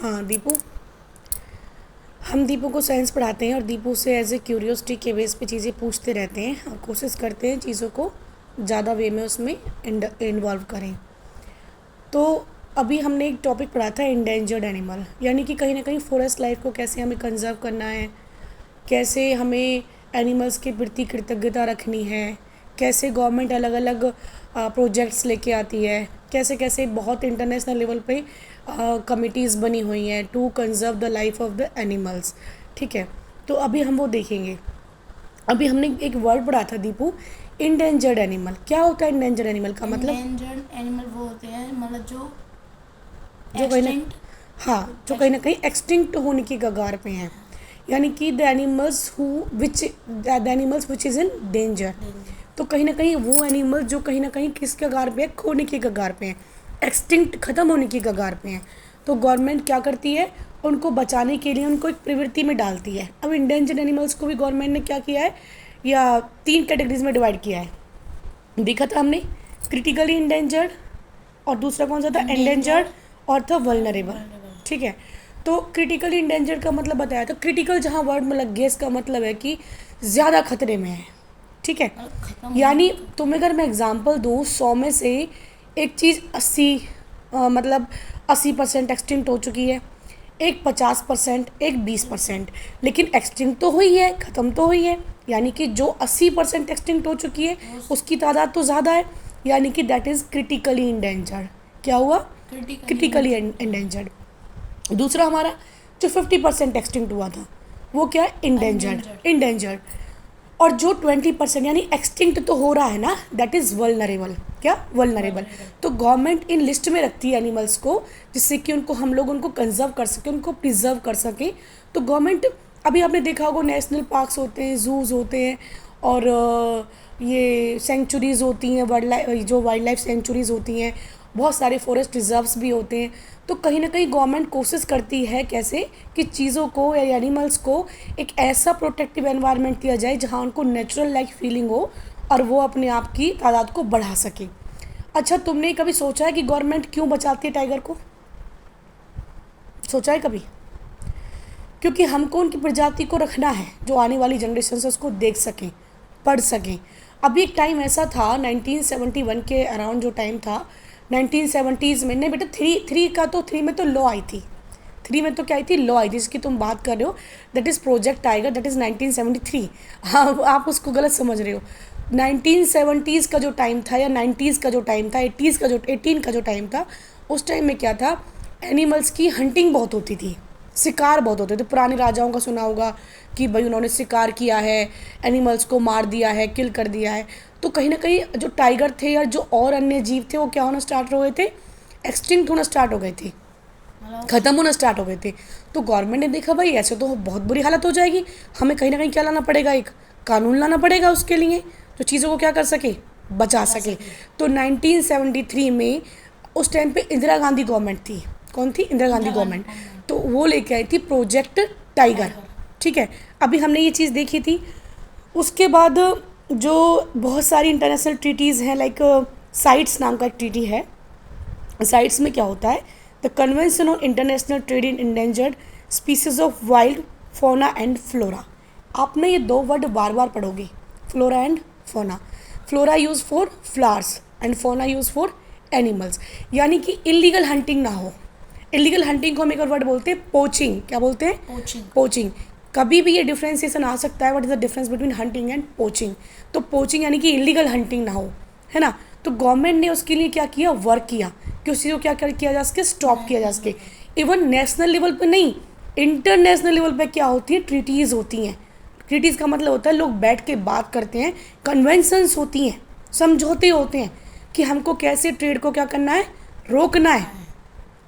हाँ दीपू, हम दीपू को साइंस पढ़ाते हैं और दीपू से एज ए क्यूरियोसिटी के बेस पे चीज़ें पूछते रहते हैं और कोशिश करते हैं चीज़ों को ज़्यादा वे में उसमें इन्वॉल्व करें। तो अभी हमने एक टॉपिक पढ़ा था इंडेंजर्ड एनिमल, यानी कि कहीं ना कहीं फॉरेस्ट लाइफ को कैसे हमें कंजर्व करना है, कैसे हमें एनिमल्स के प्रति कृतज्ञता रखनी है, कैसे गवर्नमेंट अलग अलग प्रोजेक्ट्स लेके आती है, कैसे कैसे बहुत इंटरनेशनल लेवल पे कमिटीज़ बनी हुई हैं to conserve the life of the animals. ठीक है, तो अभी हम वो देखेंगे। अभी हमने एक वर्ड पढ़ा था दीपू, इंडेंजर्ड एनिमल। क्या होता है इंडेंजर्ड एनिमल का मतलब? इंडेंजर्ड एनिमल वो होते हैं मतलब जो कहीं ना एक्सटिंक्ट हाँ, जो कहीं ना कहीं एक्सटिंक्ट होने की कगार पे हैं, यानी कि the animals which is in danger. तो कहीं ना कहीं वो एनिमल जो कहीं ना कहीं किस कगार पे है, खोने की कगार पे हैं, एक्सटिंक्ट ख़त्म होने की कगार पे हैं। तो गवर्नमेंट क्या करती है, उनको बचाने के लिए उनको एक प्रवृत्ति में डालती है। अब इंडेंजर्ड एनिमल्स को भी गवर्नमेंट ने क्या किया है, या 3 कैटेगरीज में डिवाइड किया है। देखा था हमने, क्रिटिकली इंडेंजर्ड, और दूसरा कौन सा था, एंडेंजर्ड, और था वल्नरेबल। ठीक है, तो क्रिटिकली इंडेंजर्ड का मतलब बताया था। क्रिटिकल जहाँ वर्ड में लग गया, इसका मतलब है कि ज़्यादा खतरे में है। ठीक है, यानी तुम्हें अगर मैं एग्जांपल दूँ, 100 में से एक चीज़ 80 मतलब 80% एक्सटिंक्ट हो चुकी है, एक 50%, एक 20%, लेकिन एक्सटिंक्ट तो हुई है, ख़त्म तो हुई है। यानी कि जो 80% एक्सटिंक्ट हो चुकी है उसकी तादाद तो ज़्यादा है, यानी कि दैट इज़ क्रिटिकली इंडेंजर्ड। क्या हुआ? Critically endangered. दूसरा हमारा जो 50% एक्सटिंक्ट हुआ था वो क्या? इंडेंजर्ड। इंडेंजर्ड। और जो 20% यानी एक्सटिंक्ट तो हो रहा है ना, दैट इज़ वल्नरेबल। क्या? वल्नरेबल। तो गवर्नमेंट इन लिस्ट में रखती है एनिमल्स को, जिससे कि उनको हम लोग उनको कंजर्व कर सकें, उनको प्रिजर्व कर सकें। तो गवर्नमेंट, अभी आपने देखा होगा नेशनल पार्क्स होते हैं, जूज होते हैं, और ये सेंचुरीज़ होती हैं, वाइल्ड लाइफ सेंचुरीज़ होती हैं, बहुत सारे फॉरेस्ट रिजर्व्स भी होते हैं। तो कहीं ना कहीं गवर्नमेंट कोशिश करती है कैसे कि चीज़ों को या एनिमल्स को एक ऐसा प्रोटेक्टिव एनवायरनमेंट दिया जाए जहाँ उनको नेचुरल लाइक फीलिंग हो और वो अपने आप की तादाद को बढ़ा सके। अच्छा, तुमने कभी सोचा है कि गवर्नमेंट क्यों बचाती है टाइगर को? सोचा है कभी? क्योंकि हमको उनकी प्रजाति को रखना है, जो आने वाली जनरेशन से उसको देख सकें, पढ़ सकें। अभी एक टाइम ऐसा था 1971 के अराउंड जो टाइम था, 1970s में, नहीं बेटा, थ्री में तो लॉ आई थी। 3 में तो क्या आई थी? लॉ आई थी, जिसकी तुम बात कर रहे हो, that is project tiger, that is 1973। हाँ, आप उसको गलत समझ रहे हो। 1970s का जो टाइम था, या 90s का जो टाइम था, 80s का जो 18 का जो टाइम था, उस टाइम में क्या था, एनिमल्स की हंटिंग बहुत होती थी, शिकार बहुत होते थे। पुराने राजाओं का सुना होगा कि भाई उन्होंने शिकार किया है, एनिमल्स को मार दिया है, किल कर दिया है। तो कहीं ना कहीं जो टाइगर थे या जो और अन्य जीव थे, वो क्या होना स्टार्ट हो गए थे, एक्सटिंक्ट होना स्टार्ट हो गए थे, ख़त्म होना स्टार्ट हो गए थे। तो गवर्नमेंट ने देखा भाई ऐसे तो बहुत बुरी हालत हो जाएगी, हमें कहीं ना कहीं क्या लाना पड़ेगा, एक कानून लाना पड़ेगा उसके लिए, जो चीज़ों को क्या कर सके, बचा सके। तो 1973 में उस टाइम पे इंदिरा गांधी गवर्नमेंट थी। कौन थी? इंदिरा गांधी गवर्नमेंट। तो वो लेके आई थी प्रोजेक्ट टाइगर। ठीक है, अभी हमने ये चीज़ देखी थी। उसके बाद जो बहुत सारी इंटरनेशनल ट्रीटीज़ हैं, लाइक साइट्स नाम का एक ट्रीटी है। साइट्स में क्या होता है, the convention on international trade in endangered species of wild फोना एंड फ्लोरा। आपने ये 2 वर्ड बार बार पढ़ोगे, flora and fauna. Flora use for flowers and fauna use for animals, यानी कि इलीगल हंटिंग ना हो। इलीगल हंटिंग को हम एक और वर्ड बोलते हैं पोचिंग। क्या बोलते हैं? पोचिंग। पोचिंग। कभी भी ये डिफ्रेंसिएशन आ सकता है, what is the difference between hunting and poaching. तो पोचिंग यानी कि इलीगल हंटिंग ना हो, है ना। तो गवर्नमेंट ने उसके लिए क्या किया, वर्क किया कि उस चीज़ को क्या किया जा सके, स्टॉप किया जा सके। इवन नेशनल लेवल पे नहीं, इंटरनेशनल लेवल पे क्या होती है, ट्रीटीज़ होती हैं। ट्रीटीज़ का मतलब होता है लोग बैठ के बात करते हैं, कन्वेंशंस होती हैं, समझौते होते हैं कि हमको कैसे ट्रेड को क्या करना है, रोकना है,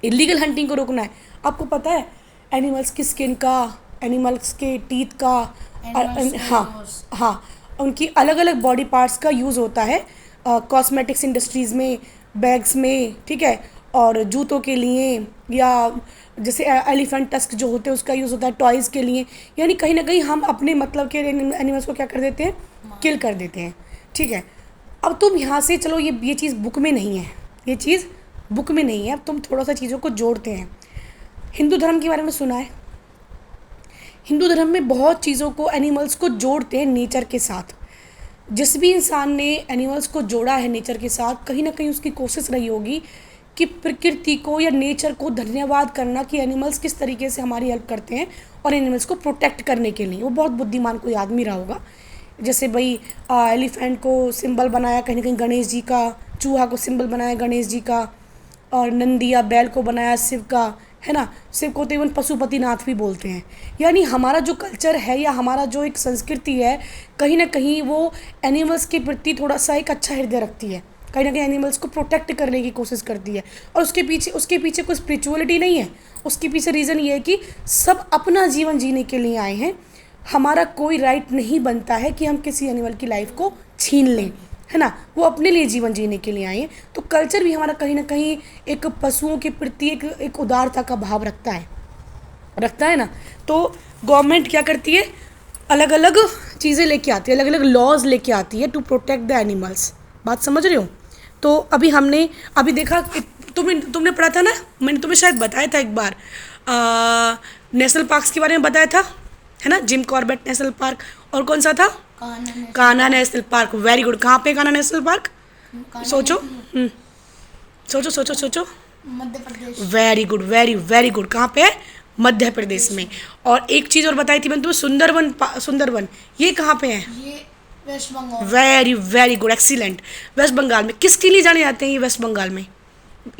इलीगल हंटिंग को रोकना है। आपको पता है एनिमल्स की स्किन का, एनिमल्स के टीथ का, हाँ हाँ, उनकी अलग अलग बॉडी पार्ट्स का यूज़ होता है कॉस्मेटिक्स इंडस्ट्रीज़ में, बैग्स में, ठीक है, और जूतों के लिए, या जैसे एलिफेंट टस्क जो होते हैं उसका यूज़ होता है टॉयज़ के लिए। यानी कहीं ना कहीं हम अपने मतलब के एनिमल्स को क्या कर देते हैं, किल कर देते हैं। ठीक है, अब तुम यहाँ से चलो, ये चीज़ बुक में नहीं है, ये चीज़ बुक में नहीं है। अब तुम थोड़ा सा चीज़ों को जोड़ते हैं। हिंदू धर्म के बारे में सुना है? हिंदू धर्म में बहुत चीज़ों को, एनिमल्स को जोड़ते हैं नेचर के साथ। जिस भी इंसान ने एनिमल्स को जोड़ा है नेचर के साथ, कहीं ना कहीं उसकी कोशिश रही होगी कि प्रकृति को या नेचर को धन्यवाद करना कि एनिमल्स किस तरीके से हमारी हेल्प करते हैं, और एनिमल्स को प्रोटेक्ट करने के लिए। वो बहुत बुद्धिमान कोई आदमी रहा होगा। जैसे भाई एलिफेंट को सिंबल बनाया कहीं ना कहीं गणेश जी का, चूहा को सिंबल बनाया गणेश जी का, और नंदी या बैल को बनाया शिव का, है ना। शिव को तो इवन पशुपतिनाथ भी बोलते हैं। यानी हमारा जो कल्चर है या हमारा जो एक संस्कृति है, कहीं ना कहीं वो एनिमल्स के प्रति थोड़ा सा एक अच्छा हृदय रखती है, कहीं ना कहीं एनिमल्स को प्रोटेक्ट करने की कोशिश करती है। और उसके पीछे कोई स्पिरिचुअलिटी नहीं है। उसके पीछे रीज़न ये है कि सब अपना जीवन जीने के लिए आए हैं। हमारा कोई राइट नहीं बनता है कि हम किसी एनिमल की लाइफ को छीन लें, है ना। वो अपने लिए जीवन जीने के लिए आए हैं। तो कल्चर भी हमारा कहीं ना कहीं एक पशुओं के प्रति एक उदारता का भाव रखता है ना। तो गवर्नमेंट क्या करती है, अलग अलग चीज़ें लेके आती है, अलग अलग लॉज लेके आती है टू प्रोटेक्ट द एनिमल्स। बात समझ रहे हो? तो अभी देखा, तुमने पढ़ा था ना, मैंने तुम्हें शायद बताया था एक बार, नेशनल पार्क्स के बारे में बताया था, है ना। जिम कॉर्बेट नेशनल पार्क, और कौन सा था? Kanha National Park. Very good. कहाँ पे कान्हा नेशनल पार्क? सोचो, सोचो सोचो सोचो। Madhya Pradesh. Very good, very very good. कहाँ पे है? मध्य प्रदेश में। और एक चीज़ और बताई थी मैंने तुम्हें, सुंदरवन, ये कहाँ पे है? ये West Bengal. Very very good, excellent. West Bengal में किसके लिए जाने जाते हैं ये वेस्ट बंगाल में?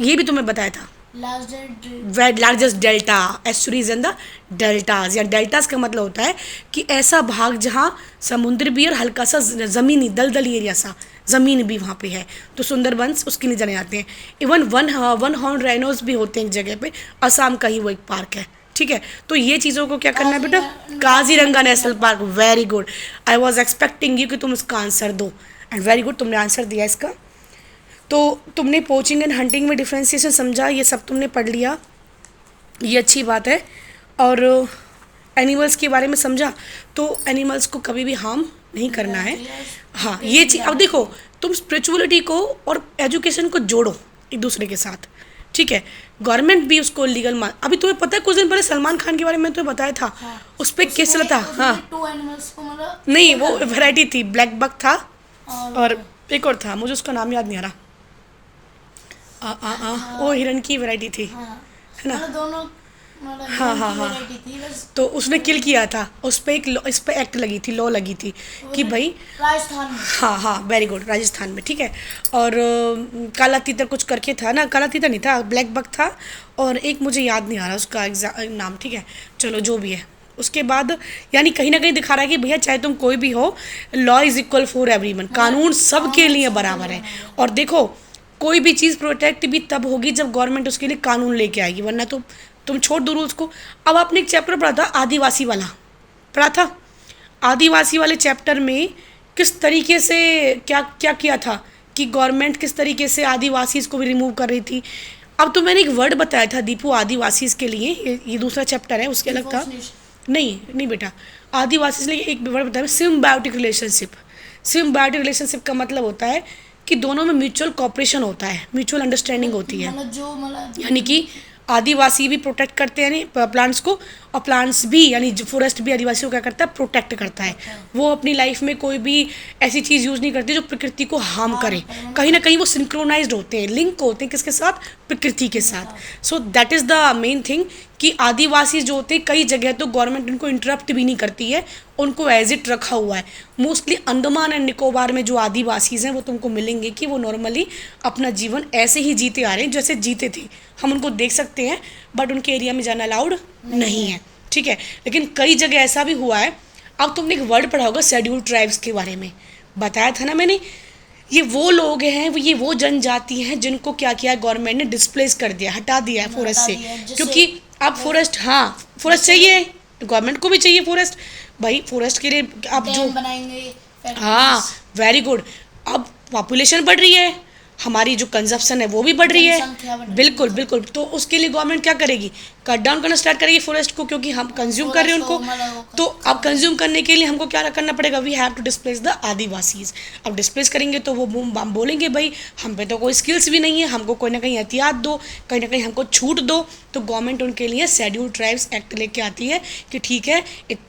ये भी तुम्हें बताया था। Largest delta estuaries in the deltas, या डेल्टाज का मतलब होता है कि ऐसा भाग जहाँ समुद्र भी और हल्का सा ज़मीनी दलदली एरिया सा ज़मीन भी वहाँ पे है। तो सुंदरबंस उसके लिए जाने जाते हैं। इवन वन हॉर्न राइनोज भी होते हैं एक जगह पे, असम का ही वो एक पार्क है, ठीक है। तो ये चीज़ों को क्या करना है बेटा? Kaziranga national Park. Very good. I was expecting you कि तुम इसका आंसर दो, एंड वेरी गुड, तुमने आंसर दिया इसका। तो तुमने पोचिंग एंड हंटिंग में डिफ्रेंसिएशन समझा, ये सब तुमने पढ़ लिया, ये अच्छी बात है। और एनिमल्स के बारे में समझा। तो एनिमल्स को कभी भी हार्म नहीं करना है। हाँ, ये चीज़। अब देखो, तुम स्पिरिचुअलिटी को और एजुकेशन को जोड़ो एक दूसरे के साथ, ठीक है। गवर्नमेंट भी उसको लीगल मान, अभी तुम्हें पता है कुछ दिन पहले सलमान खान के बारे में तुम्हें बताया था। हाँ, उस पर केस चला था। हाँ, 2 एनिमल्स को मतलब नहीं, वो वैरायटी थी, ब्लैक बक था और एक और था, मुझे उसका नाम याद नहीं आ रहा। वो हिरन की वैरायटी थी, है ना। मतलब दोनों मतलब हाँ, हिरन हाँ, की हाँ। वैरायटी थी बस। तो उसने किल किया था, उस पर इस पर एक्ट लगी थी, लॉ लगी थी कि भाई, राजस्थान में। हाँ हाँ, वेरी गुड, राजस्थान में, ठीक है। और काला तीतर कुछ करके था ना, काला तीतर नहीं था, ब्लैक बक था, और एक मुझे याद नहीं आ रहा उसका नाम, ठीक है। चलो जो भी है, उसके बाद यानी कहीं ना कहीं दिखा रहा है कि भैया चाहे तुम कोई भी हो, law is equal for everyone, कानून सबके लिए बराबर है। और देखो, कोई भी चीज़ प्रोटेक्ट भी तब होगी जब गवर्नमेंट उसके लिए कानून लेके आएगी, वरना तो तुम छोड़ दो रूल्स को। अब आपने एक चैप्टर पढ़ा था आदिवासी वाला, पढ़ा था? आदिवासी वाले चैप्टर में किस तरीके से क्या क्या किया था कि गवर्नमेंट किस तरीके से आदिवासीज को भी रिमूव कर रही थी। अब तो मैंने एक वर्ड बताया था दीपू आदिवासीज के लिए, ये दूसरा चैप्टर है, उसके अलग था। नहीं नहीं बेटा, आदिवासी के लिए एक वर्ड बताया, सिम्बायोटिक रिलेशनशिप। सिम्बायोटिक रिलेशनशिप का मतलब होता है कि दोनों में म्यूचुअल कॉपरेशन होता है, म्यूचुअल अंडरस्टैंडिंग होती है। मतलब यानी कि आदिवासी भी प्रोटेक्ट करते हैं प्लांट्स को, और प्लांट्स भी यानी फॉरेस्ट भी आदिवासियों को क्या करता है? प्रोटेक्ट करता है। वो अपनी लाइफ में कोई भी ऐसी चीज़ यूज़ नहीं करती जो प्रकृति को हार्म करे। कहीं ना कहीं वो सिंक्रोनाइज्ड होते हैं, लिंक होते हैं किसके साथ? प्रकृति के साथ। So that is the main thing कि आदिवासी जो होते हैं, कई जगह तो गवर्नमेंट उनको इंटरप्ट भी नहीं करती है, उनको एज इट रखा हुआ है। मोस्टली अंडमान एंड निकोबार में जो आदिवासीज़ हैं वो तुमको मिलेंगे कि वो नॉर्मली अपना जीवन ऐसे ही जीते आ रहे हैं जैसे जीते थे। हम उनको देख सकते हैं, बट उनके एरिया में जाना अलाउड नहीं है, ठीक है। लेकिन कई जगह ऐसा भी हुआ है। अब तुमने एक वर्ड पढ़ा होगा शेड्यूल्ड ट्राइब्स के बारे में, बताया था ना मैंने। ये वो लोग हैं, ये वो जनजाति हैं जिनको क्या किया गवर्नमेंट ने? डिस्प्लेस कर दिया, हटा दिया है फॉरेस्ट से, क्योंकि अब फॉरेस्ट, हाँ फॉरेस्ट चाहिए, गवर्नमेंट को भी चाहिए फॉरेस्ट भाई। फॉरेस्ट के लिए आप जो बनाएंगे, हाँ, वेरी गुड। अब पॉपुलेशन बढ़ रही है, हमारी जो कंजप्शन है वो भी बढ़ रही जनसंख्या बढ़ है। रही है। बिल्कुल बिल्कुल, तो उसके लिए गवर्नमेंट क्या करेगी, कट डाउन करना स्टार्ट करेगी फॉरेस्ट को, क्योंकि हम कंज्यूम कर रहे हैं forest को उनको। मतलब वो तो अब कंज्यूम करने के लिए हमको क्या करना पड़ेगा, we have to displace the Adivasis. अब डिस्प्लेस करेंगे तो वो हम बोलेंगे भाई हम पे तो कोई स्किल्स भी नहीं है, हमको कोई ना कहीं एहतियात दो, कहीं ना कहीं हमको छूट दो। तो गवर्नमेंट उनके लिए शेड्यूल ट्राइब्स एक्ट लेके आती है कि ठीक है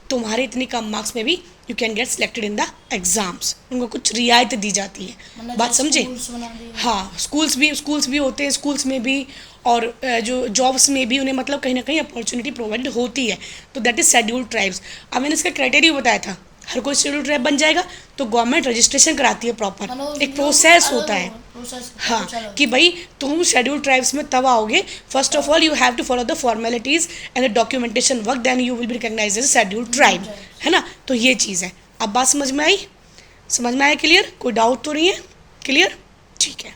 तुम्हारे इतनी कम मार्क्स में भी you can get selected in the exams, उनको कुछ रियायत दी जाती है। मतलब बात जो समझे? schools बना दिए। हाँ, स्कूल्स भी होते हैं, स्कूल्स में भी और जो जॉब्स में भी उन्हें मतलब कहीं ना कहीं अपॉर्चुनिटी प्रोवाइड होती है। तो दैट इज शेड्यूल ट्राइब्स। अब मैंने इसका क्राइटेरिया बताया था, हर कोई शेड्यूल ट्राइब बन जाएगा तो गवर्नमेंट रजिस्ट्रेशन कराती है प्रॉपर, मतलब एक प्रोसेस अलग होता है। प्रोसेस हाँ कि भाई तुम शेड्यूल ट्राइब्स में तब आओगे, first of all you have to follow the formalities and the documentation work, then you will be recognize as schedule tribe, है ना। तो ये चीज़ है। अब बात समझ में आई? समझ में आया? क्लियर? कोई डाउट तो नहीं है? क्लियर? ठीक है।